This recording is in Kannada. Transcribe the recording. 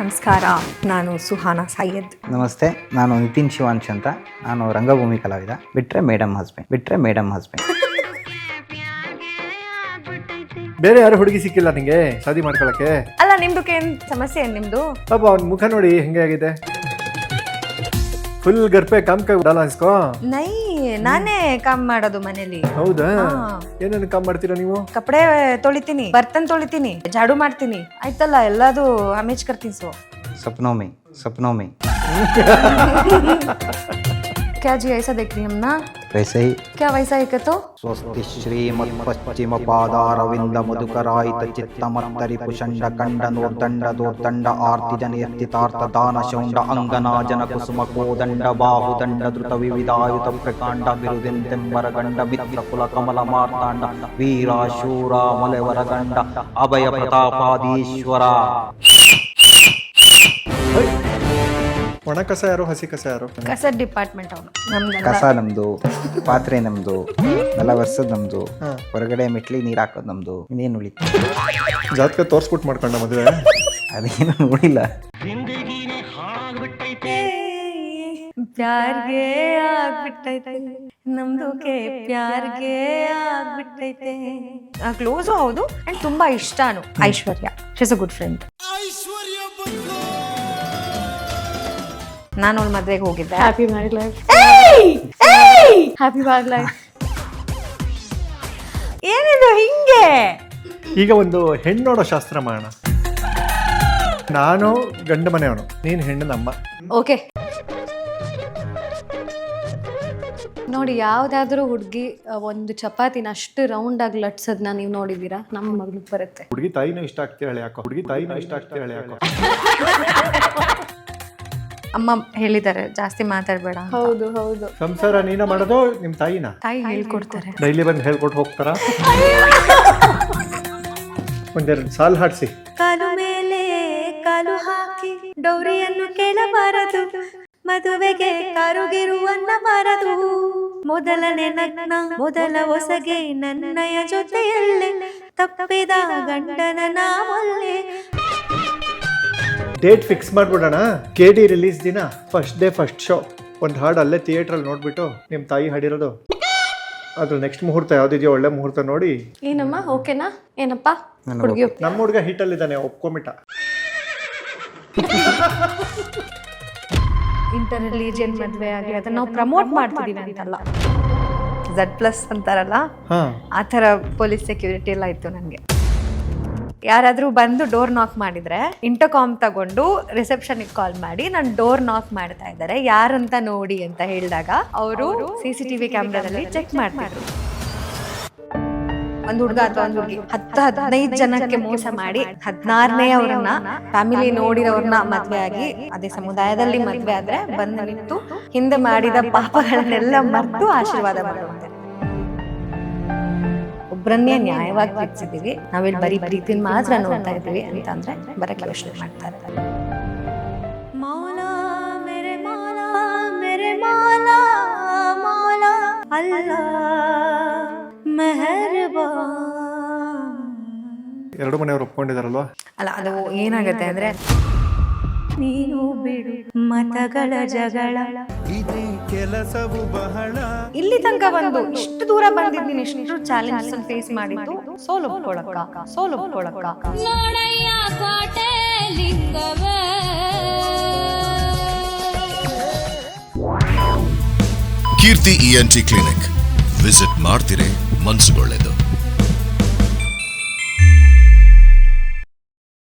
ನಮಸ್ಕಾರ, ನಾನು ಸುಹಾನಾ ಸೈಯದ್. ನಮಸ್ತೆ, ನಾನು ನಿತಿನ್ ಶಿವಾಂಶ್ ಅಂತ. ನಾನು ರಂಗಭೂಮಿ ಕಲಾವಿದ. ಬಿಟ್ರೆ ಮೇಡಮ್ ಹಸ್ಬೆಂಡ್. ಬೇರೆ ಯಾರು ಹುಡುಗಿ ಸಿಕ್ಕಿಲ್ಲ ನಿಂಗೆ ಶಾದಿ ಮಾಡ್ಕೊಳಕ್ಕೆ? ಅಲ್ಲ, ನಿಮ್ದಕ್ಕೆ ಏನ್ ಸಮಸ್ಯೆ ಏನ್ ನಿಮ್ದು? ಪಾಪ ಅವ್ನ ಮುಖ ನೋಡಿ ಹೆಂಗೆ ಆಗಿದೆ. ಫುಲ್ ಗರ್ಪೆ ಕಾಮ್ ಕೈ ಉಡಲ್ಲ ಅನ್ಸ್ಕೋ. ನೈ, ನಾನೇ ಕಾಮ್ ಮಾಡೋದು ಮನೇಲಿ. ಹೌದಾ? ಏನೇನು ಕಾಮ್ ಮಾಡ್ತೀರಾ ನೀವು? ಕಪಡೆ ತೊಳಿತೀನಿ, ಬರ್ತನ್ ತೊಳಿತೀನಿ, ಜಾಡು ಮಾಡ್ತೀನಿ, ಆಯ್ತಲ್ಲ, ಎಲ್ಲದು ಆಮೇಜ್ ಕರ್ತೀನಿ. सपनों में क्या जी ऐसा देख रही हम ना? वैसे ही. क्या वैसा ही तो? स्वस्ति श्रीमत् पश्चिम पादारविंद मधुकरायित चित्तमत्तरि पुषंड कंड नोर्दंड दोर्दंड आर्ति जनयत्तितार्थ दान शौंड अंगना जन कुसुम कोदंड बाहुदंड द्रुत विविधायुत प्रकांड बिरुदिंतेंबरगंड मित्र कुल कमल मार्तांड वीराशूर मलवरगंड अभय प्रतापादीश्वर. ಒಣ ಕಸ ಯಾರು, ಹಸಿ ಕಸ ಯಾರು? ಕಸ ಡಿಪಾರ್ಟ್ಮೆಂಟ್ ಅವನು. ಕಸ ನಮ್ದು, ಪಾತ್ರೆ ನಮ್ದು, ನೆಲ ವರ್ಸದ್ ನಮ್ದು, ಹೊರಗಡೆ ಮೆಟ್ಲಿ ನೀರ್ ಹಾಕೋದು ನಮ್ದು. ಇನ್ನೇನು ಉಳಿತು? ಜಾತಕ ತೋರ್ಸ್ಬಿಟ್ಟು ಮಾಡ್ಕೊಂಡ ಮದುವೆ? ಅದೇನು ನೋಡಿಲ್ಲ. ಪ್ಯಾರ್ಗೆ ಆಗ್ಬಿಟ್ಟೈತೆ ನಮ್ದುಕೆ, ಪ್ಯಾರ್ಗೆ ಆಗ್ಬಿಟ್ಟೈತೆ. ಕ್ಲೋಸು ಹೌದು ಅಂಡ್ ತುಂಬಾ ಇಷ್ಟನು. Aishwarya, she is a good friend. ನಾನು ಅವಳ ಮದ್ವೆಗೆ ಹೋಗಿದ್ದೆ. Happy married life. Happy married life. ಏನಿದು ಹಿಂಗೆ? ಈಗ ಒಂದು ಹೆಣ್ಣು ನೋಡೋ ಶಾಸ್ತ್ರ ಮಾಡೋಣ. ನಾನು ಗಂಡು ಮನೆಯವನು, ನೀನು ಹೆಣ್ಣು ನಮ್ಮ. ಓಕೆ ನೋಡಿ, ಯಾವ್ದಾದ್ರೂ ಹುಡುಗಿ ಒಂದು ಚಪಾತಿನ ಅಷ್ಟು ರೌಂಡ್ ಆಗಿ ಲಟ್ಸೋದನ್ನ ನೀವು ನೋಡಿದೀರಾ? ನಮ್ಮ ಮಗಳಿಗೆ ಬರುತ್ತೆ. ಹುಡುಗಿ ತಾಯಿನೂ ಇಷ್ಟ ಆಗ್ತಾಳೆ ಯಾಕೋ. ಅಮ್ಮ ಹೇಳಿದ್ದಾರೆ ಜಾಸ್ತಿ ಮಾತಾಡ್ಬೇಡ. ಹೌದು ಹೌದು. ಸಂಸಾರ ನೀನ ಮಾಡೋದು ನಿಮ್ ತಾಯಿನ? ತಾಯಿ ಹೇಳ್ಕೊಡ್ತಾರೆ. ಡೈಲಿ ಬಂದು ಹೇಳ್ಕೊಟ್ಟು ಹೋಗ್ತಾರ? ಒಂದೆರಡು ಸಾಲು ಹಾಡ್ಸಿ. ಕಾಲು ಮೇಲೆ ಕಾಲು ಹಾಕಿ ಡೌರಿಯನ್ನು ಕೇಳಬಾರದು, ಮದುವೆಗೆ ಕಾರುಗಿರುವನ್ನ ಬಾರದು. ಮೊದಲನೇ ನಗ್ನ ಮೊದಲ ಹೊಸಗೆ ನನ್ನಯ ಜೊತೆಯಲ್ಲೇ, ತಪ್ಪಿದ ಗಂಡನ ನಾವಲ್ಲೇ. ಡೇಟ್ ಫಿಕ್ಸ್ ಮಾಡ್ಬಿಡೋಣ. KD ರಿಲೀಸ್ ದಿನ ಫಸ್ಟ್ ಡೇ ಫಸ್ಟ್ ಶೋ ಒಂದು ಹಾಡು ಅಲ್ಲೇ ಥಿಯೇಟ್ರಲ್ಲಿ ನೋಡ್ಬಿಟ್ಟು ನಿಮ್ಮ ತಾಯಿ ಹಾಡಿರೋದು ಅದ್ರ ನೆಕ್ಸ್ಟ್ ಮುಹೂರ್ತ ಯಾವ್ದಿದೆಯೋ ಒಳ್ಳೆ ಮುಹೂರ್ತ ನೋಡಿ. ಏನಮ್ಮ ಓಕೆನಾ? ಏನಪ್ಪ ಹುಡುಗಿ? ನಮ್ಮ ಹುಡುಗ ಹಿಟ್ಟಲ್ಲಿದ್ದಾನೆ, ಒಪ್ಕೊಂಬಿಟ್ಟ. ಇಂಟರ್ ರಿಲಿಜಿಯನ್ ಮದುವೆ ಆಗಲಿ ಅದನ್ನ ನಾವು ಪ್ರಮೋಟ್ ಮಾಡ್ತಿದೀವಿ ಅಂತಲ್ಲ. Z+ ಅಂತಾರಲ್ಲ, ಆ ಥರ ಪೊಲೀಸ್ ಸೆಕ್ಯೂರಿಟಿ ಎಲ್ಲ ಇತ್ತು ನನಗೆ. ಯಾರಾದರೂ ಬಂದು ಡೋರ್ ನಾಕ್ ಮಾಡಿದ್ರೆ ಇಂಟರ್ಕಾಮ್ ತಗೊಂಡು ರಿಸೆಪ್ಷನ್ಗೆ ಕಾಲ್ ಮಾಡಿ ನಾನು ಡೋರ್ ನಾಕ್ ಮಾಡ್ತಾ ಇದ್ದಾರೆ ಯಾರಂತ ನೋಡಿ ಅಂತ ಹೇಳಿದಾಗ ಅವರು CCTV ಕ್ಯಾಮ್ರಾದಲ್ಲಿ ಚೆಕ್ ಮಾಡ್ತಿದ್ರು. ಒಂದು ಹುಡುಗ ಅಥವಾ ಒಂದು ಹುಡುಗಿ 10-15 ಜನಕ್ಕೆ ಮೋಸ ಮಾಡಿ 16ನೇ ಅವ್ರನ್ನ ಫ್ಯಾಮಿಲಿ ನೋಡಿರೋರ್ನ ಮದ್ವೆ ಆಗಿ ಅದೇ ಸಮುದಾಯದಲ್ಲಿ ಮದ್ವೆ ಆದ್ರೆ ಬಂದು ನಿಂತು ಹಿಂದೆ ಮಾಡಿದ ಪಾಪಗಳನ್ನೆಲ್ಲ ಮರೆತು ಆಶೀರ್ವಾದ ಮಾಡುವಂತೆ. ಒಬ್ಬರನ್ನೇ ನ್ಯಾಯವಾಗಿ ಪ್ರೀತಿಸಿದೀವಿ, ನಾವಿಲ್ಲಿ ಬರೀ ಪ್ರೀತಿನ ಮಾತ್ರ ನೋಡ್ತಾ ಇದೀವಿ ಅಂತಂದ್ರೆ ಬರಕ್ಕೆ ಯೋಚನೆ ಮಾಡ್ತಾರೆ. ಮೌಲಾ ಮೇರೆ ಮೌಲಾ ಮೇರೆ ಮೌಲಾ ಮೌಲಾ ಅಲ್ಲಾ ಮೆಹರ್ಬಾನ್. ಎರಡು ಮನೆಯವರು ಒಪ್ಕೊಂಡಿದಾರಲ್ವಾ? ಅಲ್ಲ, ಅದು ಏನಾಗುತ್ತೆ ಅಂದ್ರೆ ನೀನು ಬಿಡು ಮತಗಳ ಜಗಳ, ಕೆಲಸವು ಬಹಳ. ಇಲ್ಲಿ ತನಕ ಬಂದು ಇಷ್ಟು ದೂರ ಬಂದಿದ್ದೀನಿ, ಇಷ್ಟು ಚಾಲೆಂಜಸ್ ಫೇಸ್ ಮಾಡಿದ್ದು ಸೋಲೊಪ್ಕೊಳಕ್ಕ. ಕೀರ್ತಿ ENT ಕ್ಲಿನಿಕ್ ವಿಸಿಟ್ ಮಾಡ್ತಿರೇ ಮನ್ಸುಗೊಳ್ಳೆದು.